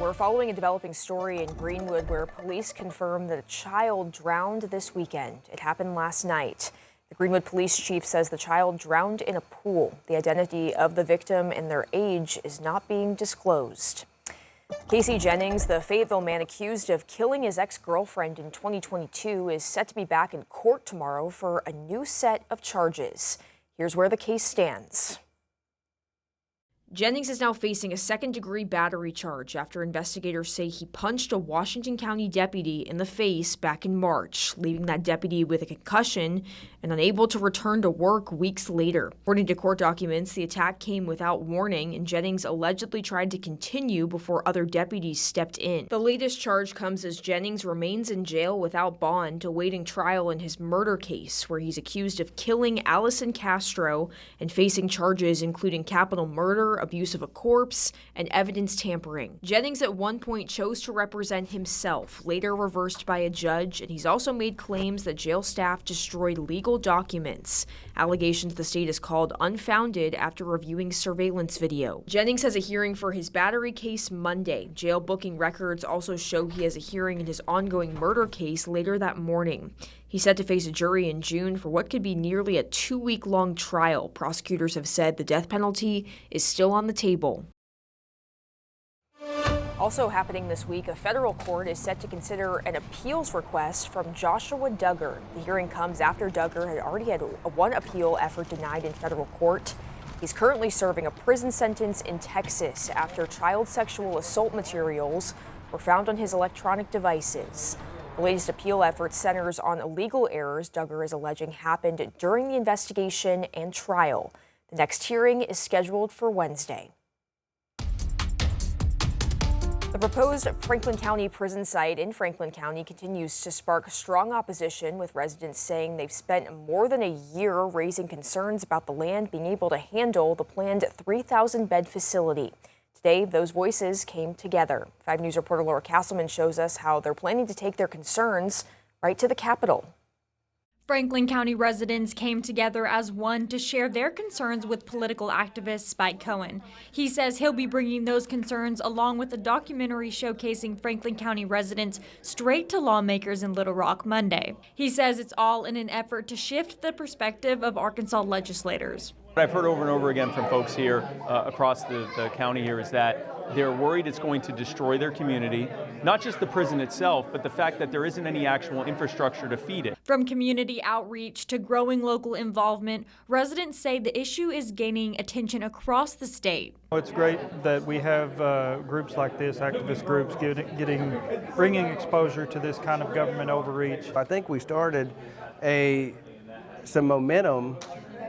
We're following a developing story in Greenwood where police confirm that a child drowned this weekend. It happened last night. The Greenwood police chief says the child drowned in a pool. The identity of the victim and their age is not being disclosed. Casey Jennings, the Fayetteville man accused of killing his ex-girlfriend in 2022, is set to be back in court tomorrow for a new set of charges. Here's where the case stands. Jennings is now facing a second-degree battery charge after investigators say he punched a Washington County deputy in the face back in March, leaving that deputy with a concussion and unable to return to work weeks later. According to court documents, the attack came without warning, and Jennings allegedly tried to continue before other deputies stepped in. The latest charge comes as Jennings remains in jail without bond, awaiting trial in his murder case, where he's accused of killing Allison Castro and facing charges including capital murder, abuse of a corpse, and evidence tampering. Jennings at one point chose to represent himself, later reversed by a judge, and he's also made claims that jail staff destroyed legal documents, allegations the state has called unfounded after reviewing surveillance video. Jennings has a hearing for his battery case Monday. Jail booking records also show he has a hearing in his ongoing murder case later that morning. He's set to face a jury in June for what could be nearly a 2-week-long trial. Prosecutors have said the death penalty is still on the table. Also happening this week, a federal court is set to consider an appeals request from Joshua Duggar. The hearing comes after Duggar had already had one appeal effort denied in federal court. He's currently serving a prison sentence in Texas after child sexual assault materials were found on his electronic devices. The latest appeal effort centers on illegal errors Duggar is alleging happened during the investigation and trial. The next hearing is scheduled for Wednesday. The proposed Franklin County prison site in Franklin County continues to spark strong opposition, with residents saying they've spent more than a year raising concerns about the land being able to handle the planned 3,000-bed facility. Today, those voices came together. 5 News reporter Laura Castleman shows us how they're planning to take their concerns right to the Capitol. Franklin County residents came together as one to share their concerns with political activist Spike Cohen. He says he'll be bringing those concerns along with a documentary showcasing Franklin County residents straight to lawmakers in Little Rock Monday. He says it's all in an effort to shift the perspective of Arkansas legislators. What I've heard over and over again from folks here across the county here is that they're worried it's going to destroy their community, not just the prison itself, but the fact that there isn't any actual infrastructure to feed it. From community outreach to growing local involvement, residents say the issue is gaining attention across the state. It's great that we have groups like this, activist groups, bringing exposure to this kind of government overreach. I think we started some momentum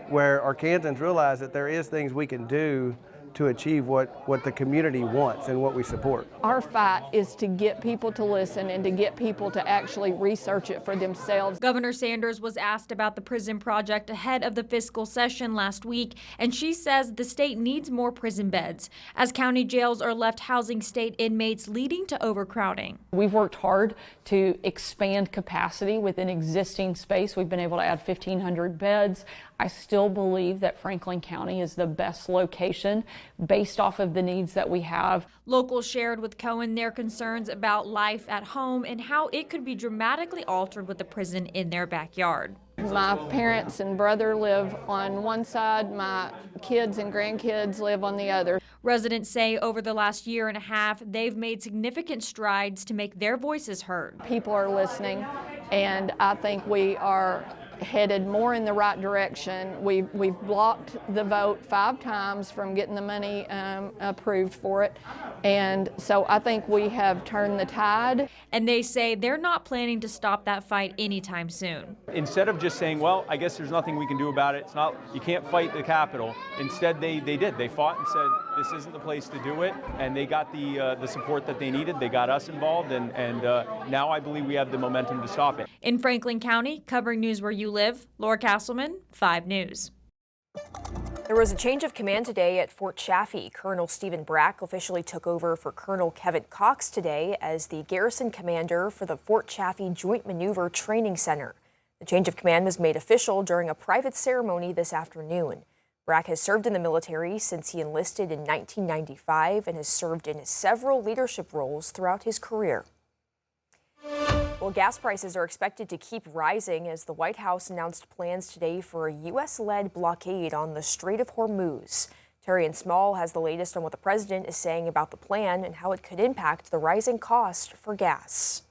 where Arkansans realize that there is things we can do to achieve what the community wants and what we support. Our fight is to get people to listen and to get people to actually research it for themselves. Governor Sanders was asked about the prison project ahead of the fiscal session last week, and she says the state needs more prison beds, as county jails are left housing state inmates, leading to overcrowding. We've worked hard to expand capacity within existing space. We've been able to add 1,500 beds. I still believe that Franklin County is the best location based off of the needs that we have. Locals shared with Cohen their concerns about life at home and how it could be dramatically altered with the prison in their backyard. My parents and brother live on one side, my kids and grandkids live on the other. Residents say over the last year and a half, they've made significant strides to make their voices heard. People are listening, and I think we are headed more in the right direction. We've blocked the vote 5 times from getting the money approved for it, and so I think we have turned the tide. And they say they're not planning to stop that fight anytime soon. Instead of just saying, well, I guess there's nothing we can do about it, you can't fight the Capitol, instead they did. They fought and said this isn't the place to do it, and they got the support that they needed. They got us involved, and now I believe we have the momentum to stop it. In Franklin County, covering news where you live, Laura Castleman, 5 News. There was a change of command today at Fort Chaffee. Colonel Stephen Brack officially took over for Colonel Kevin Cox today as the garrison commander for the Fort Chaffee Joint Maneuver Training Center. The change of command was made official during a private ceremony this afternoon. Brack has served in the military since he enlisted in 1995 and has served in several leadership roles throughout his career. Well, gas prices are expected to keep rising as the White House announced plans today for a U.S.-led blockade on the Strait of Hormuz. Terry and Small has the latest on what the president is saying about the plan and how it could impact the rising cost for gas.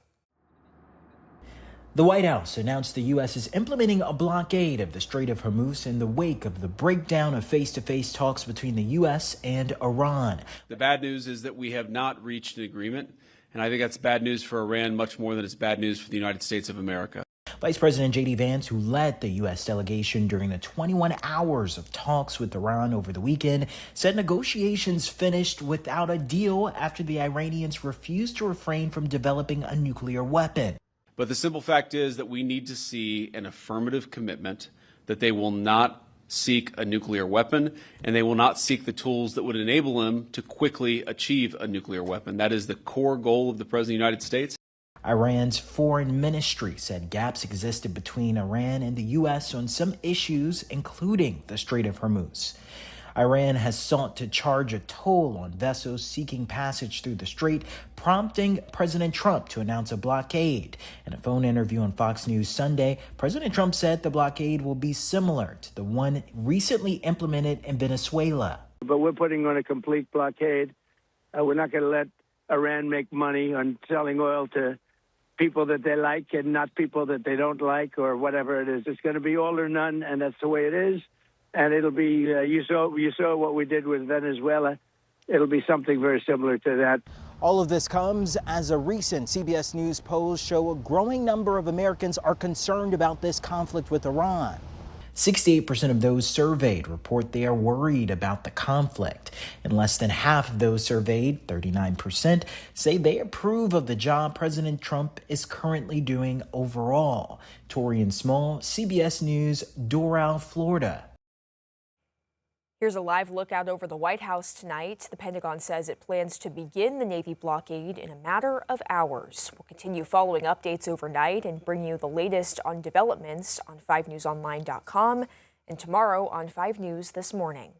The White House announced the U.S. is implementing a blockade of the Strait of Hormuz in the wake of the breakdown of face-to-face talks between the U.S. and Iran. The bad news is that we have not reached an agreement, and I think that's bad news for Iran much more than it's bad news for the United States of America. Vice President J.D. Vance, who led the U.S. delegation during the 21 hours of talks with Iran over the weekend, said negotiations finished without a deal after the Iranians refused to refrain from developing a nuclear weapon. But the simple fact is that we need to see an affirmative commitment that they will not seek a nuclear weapon, and they will not seek the tools that would enable them to quickly achieve a nuclear weapon. That is the core goal of the President of the United States. Iran's foreign ministry said gaps existed between Iran and the U.S. on some issues, including the Strait of Hormuz. Iran has sought to charge a toll on vessels seeking passage through the strait, prompting President Trump to announce a blockade. In a phone interview on Fox News Sunday, President Trump said the blockade will be similar to the one recently implemented in Venezuela. But we're putting on a complete blockade. We're not going to let Iran make money on selling oil to people that they like and not people that they don't like or whatever it is. It's going to be all or none, and that's the way it is. And it'll be, you saw what we did with Venezuela. It'll be something very similar to that. All of this comes as a recent CBS News polls show a growing number of Americans are concerned about this conflict with Iran. 68% of those surveyed report they are worried about the conflict, and less than half of those surveyed, 39%, say they approve of the job President Trump is currently doing overall. Torian Small, CBS News, Doral, Florida. Here's a live look out over the White House tonight. The Pentagon says it plans to begin the Navy blockade in a matter of hours. We'll continue following updates overnight and bring you the latest on developments on 5newsonline.com and tomorrow on 5 News This Morning.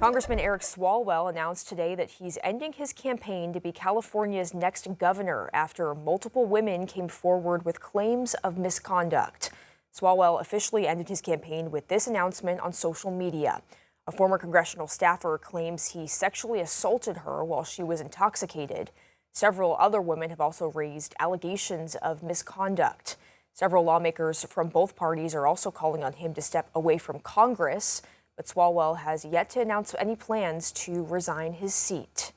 Congressman Eric Swallwell announced today that he's ending his campaign to be California's next governor after multiple women came forward with claims of misconduct. Swallwell officially ended his campaign with this announcement on social media. A former congressional staffer claims he sexually assaulted her while she was intoxicated. Several other women have also raised allegations of misconduct. Several lawmakers from both parties are also calling on him to step away from Congress, but Swallwell has yet to announce any plans to resign his seat.